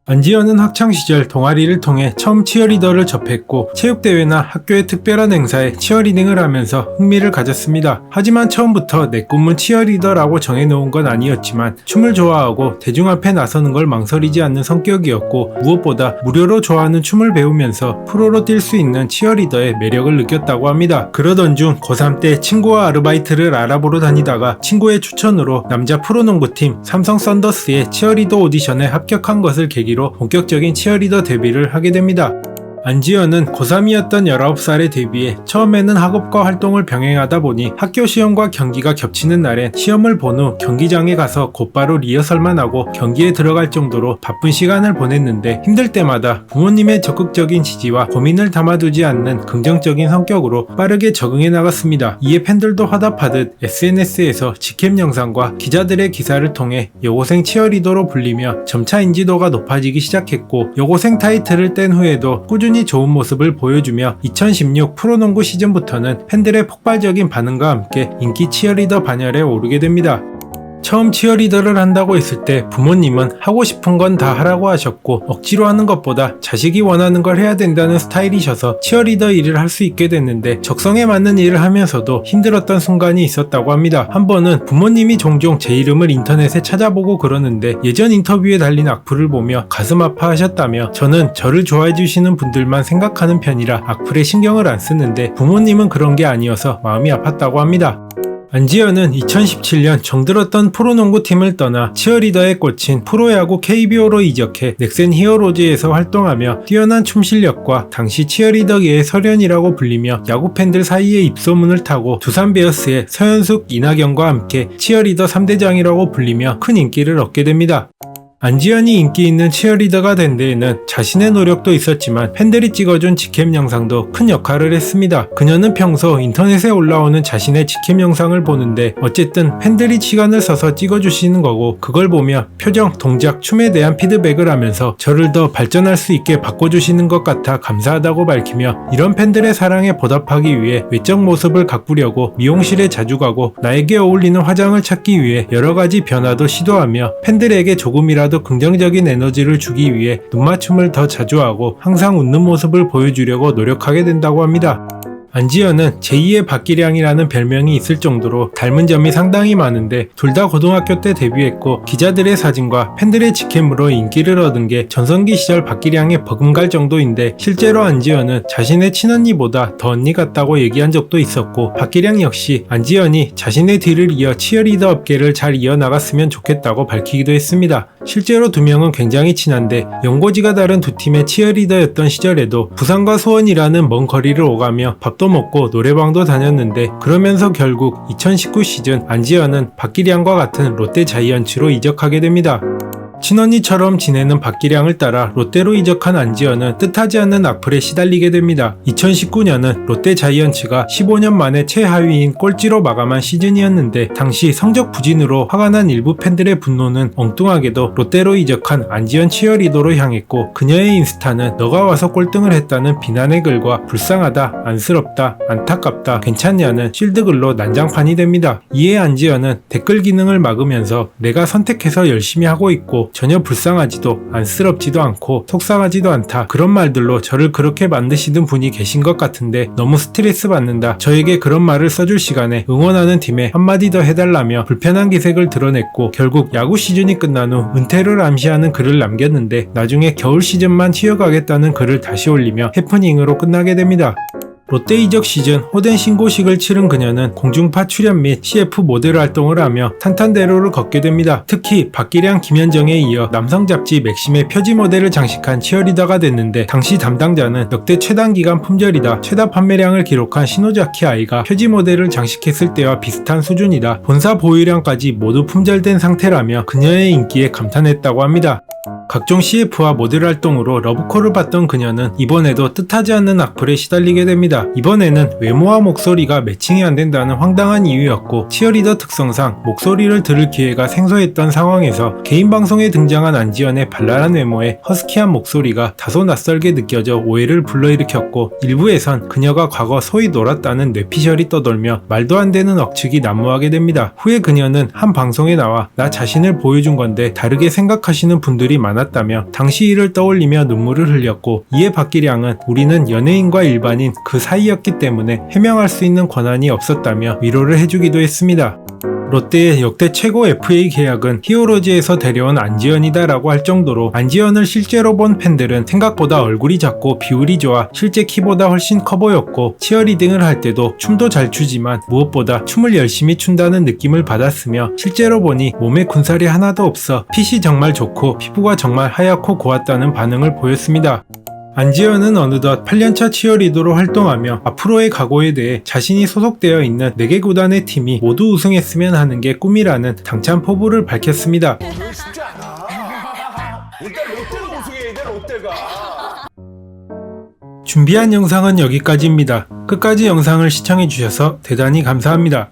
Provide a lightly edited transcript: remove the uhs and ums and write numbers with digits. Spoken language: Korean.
안지연은 학창시절 동아리를 통해 처음 치어리더를 접했고 체육대회나 학교의 특별한 행사에 치어리딩을 하면서 흥미를 가졌습니다. 하지만 처음부터 내 꿈은 치어리더라고 정해놓은 건 아니었지만 춤을 좋아하고 대중 앞에 나서는 걸 망설이지 않는 성격이었고 무엇보다 무료로 좋아하는 춤을 배우면서 프로로 뛸 수 있는 치어리더의 매력을 느꼈다고 합니다. 그러던 중 고3 때 친구와 아르바이트를 알아보러 다니다가 친구의 추천으로 남자 프로농구팀 삼성 썬더스의 치어리더 오디션에 합격한 것을 계기로 본격적인 치어리더 데뷔를 하게 됩니다. 안지연은 고3이었던 19살에 데뷔해 처음에는 학업과 활동을 병행하다 보니 학교 시험과 경기가 겹치는 날엔 시험을 본 후 경기장에 가서 곧바로 리허설만 하고 경기에 들어갈 정도로 바쁜 시간을 보냈는데 힘들 때마다 부모님의 적극적인 지지와 고민을 담아두지 않는 긍정적인 성격으로 빠르게 적응해 나갔습니다. 이에 팬들도 화답하듯 SNS에서 직캠 영상과 기자들의 기사를 통해 여고생 치어리더로 불리며 점차 인지도가 높아지기 시작했고 여고생 타이틀을 뗀 후에도 꾸준히 좋은 모습을 보여주며 2016 프로농구 시즌부터는 팬들의 폭발적인 반응과 함께 인기 치어리더 반열에 오르게 됩니다. 처음 치어리더를 한다고 했을 때 부모님은 하고 싶은 건 다 하라고 하셨고 억지로 하는 것보다 자식이 원하는 걸 해야 된다는 스타일이셔서 치어리더 일을 할 수 있게 됐는데 적성에 맞는 일을 하면서도 힘들었던 순간이 있었다고 합니다. 한 번은 부모님이 종종 제 이름을 인터넷에 찾아보고 그러는데 예전 인터뷰에 달린 악플을 보며 가슴 아파하셨다며 저는 저를 좋아해 주시는 분들만 생각하는 편이라 악플에 신경을 안 쓰는데 부모님은 그런 게 아니어서 마음이 아팠다고 합니다. 안지연은 2017년 정들었던 프로농구팀을 떠나 치어리더에 꽂힌 프로야구 KBO로 이적해 넥센 히어로즈에서 활동하며 뛰어난 춤 실력과 당시 치어리더계의 설현이라고 불리며 야구 팬들 사이에 입소문을 타고 두산 베어스의 서현숙, 이나경과 함께 치어리더 3대장이라고 불리며 큰 인기를 얻게 됩니다. 안지연이 인기 있는 치어리더가 된 데에는 자신의 노력도 있었지만 팬들이 찍어준 직캠 영상도 큰 역할을 했습니다. 그녀는 평소 인터넷에 올라오는 자신의 직캠 영상을 보는데 어쨌든 팬들이 시간을 써서 찍어주시는 거고 그걸 보며 표정, 동작, 춤에 대한 피드백을 하면서 저를 더 발전할 수 있게 바꿔주시는 것 같아 감사하다고 밝히며 이런 팬들의 사랑에 보답하기 위해 외적 모습을 가꾸려고 미용실에 자주 가고 나에게 어울리는 화장을 찾기 위해 여러가지 변화도 시도하며 팬들에게 조금이라도 긍정적인 에너지를 주기 위해 눈맞춤을 더 자주 하고 항상 웃는 모습을 보여주려고 노력하게 된다고 합니다. 안지연은 제2의 박기량이라는 별명이 있을 정도로 닮은 점이 상당히 많은데 둘 다 고등학교 때 데뷔했고 기자들의 사진과 팬들의 직캠으로 인기를 얻은 게 전성기 시절 박기량에 버금갈 정도인데 실제로 안지연은 자신의 친언니보다 더 언니 같다고 얘기한 적도 있었고 박기량 역시 안지연이 자신의 뒤를 이어 치어리더 업계를 잘 이어나갔으면 좋겠다고 밝히기도 했습니다. 실제로 두 명은 굉장히 친한데 연고지가 다른 두 팀의 치어리더였던 시절에도 부산과 수원이라는 먼 거리를 오가며 밥도 먹고 노래방도 다녔는데 그러면서 결국 2019 시즌 안지연은 박기량과 같은 롯데 자이언츠로 이적하게 됩니다. 친언니처럼 지내는 박기량을 따라 롯데로 이적한 안지연은 뜻하지 않는 악플에 시달리게 됩니다. 2019년은 롯데 자이언츠가 15년 만에 최하위인 꼴찌로 마감한 시즌이었는데 당시 성적 부진으로 화가 난 일부 팬들의 분노는 엉뚱하게도 롯데로 이적한 안지연 치어리더로 향했고 그녀의 인스타는 너가 와서 꼴등을 했다는 비난의 글과 불쌍하다, 안쓰럽다, 안타깝다, 괜찮냐는 실드글로 난장판이 됩니다. 이에 안지연은 댓글 기능을 막으면서 내가 선택해서 열심히 하고 있고 전혀 불쌍하지도 안쓰럽지도 않고 속상하지도 않다. 그런 말들로 저를 그렇게 만드시는 분이 계신 것 같은데 너무 스트레스 받는다. 저에게 그런 말을 써줄 시간에 응원하는 팀에 한마디 더 해달라며 불편한 기색을 드러냈고 결국 야구 시즌이 끝난 후 은퇴를 암시하는 글을 남겼는데 나중에 겨울 시즌만 치어가겠다는 글을 다시 올리며 해프닝으로 끝나게 됩니다. 롯데 이적 시즌 호된 신고식을 치른 그녀는 공중파 출연 및 CF 모델 활동을 하며 탄탄대로를 걷게 됩니다. 특히 박기량, 김현정에 이어 남성 잡지 맥심의 표지 모델을 장식한 치어리더가 됐는데 당시 담당자는 역대 최단기간 품절이다. 최다 판매량을 기록한 시노자키 아이가 표지 모델을 장식했을 때와 비슷한 수준이다. 본사 보유량까지 모두 품절된 상태라며 그녀의 인기에 감탄했다고 합니다. 각종 CF와 모델 활동으로 러브콜을 받던 그녀는 이번에도 뜻하지 않는 악플에 시달리게 됩니다. 이번에는 외모와 목소리가 매칭이 안 된다는 황당한 이유였고 치어리더 특성상 목소리를 들을 기회가 생소했던 상황에서 개인 방송에 등장한 안지연의 발랄한 외모에 허스키한 목소리가 다소 낯설게 느껴져 오해를 불러일으켰고 일부에선 그녀가 과거 소위 놀았다는 뇌피셜이 떠돌며 말도 안 되는 억측이 난무하게 됩니다. 후에 그녀는 한 방송에 나와 나 자신을 보여준 건데 다르게 생각하시는 분들이 많아 많았다며 당시 일을 떠올리며 눈물을 흘렸고, 이에 박기량은 우리는 연예인과 일반인 그 사이였기 때문에 해명할 수 있는 권한이 없었다며 위로를 해주기도 했습니다. 롯데의 역대 최고 FA 계약은 히어로즈에서 데려온 안지현이다 라고 할 정도로, 안지현을 실제로 본 팬들은 생각보다 얼굴이 작고 비율이 좋아 실제 키보다 훨씬 커 보였고, 치어리딩을 할 때도 춤도 잘 추지만 무엇보다 춤을 열심히 춘다는 느낌을 받았으며, 실제로 보니 몸에 군살이 하나도 없어 핏이 정말 좋고 피부가 정말 하얗고 고왔다는 반응을 보였습니다. 안지현은 어느덧 8년차 치어리더로 활동하며 앞으로의 각오에 대해 자신이 소속되어 있는 4개 구단의 팀이 모두 우승했으면 하는 게 꿈이라는 당찬 포부를 밝혔습니다. 쉽지 않아. 일단 롯데가 우승해야 돼, 롯데가. 준비한 영상은 여기까지입니다. 끝까지 영상을 시청해주셔서 대단히 감사합니다.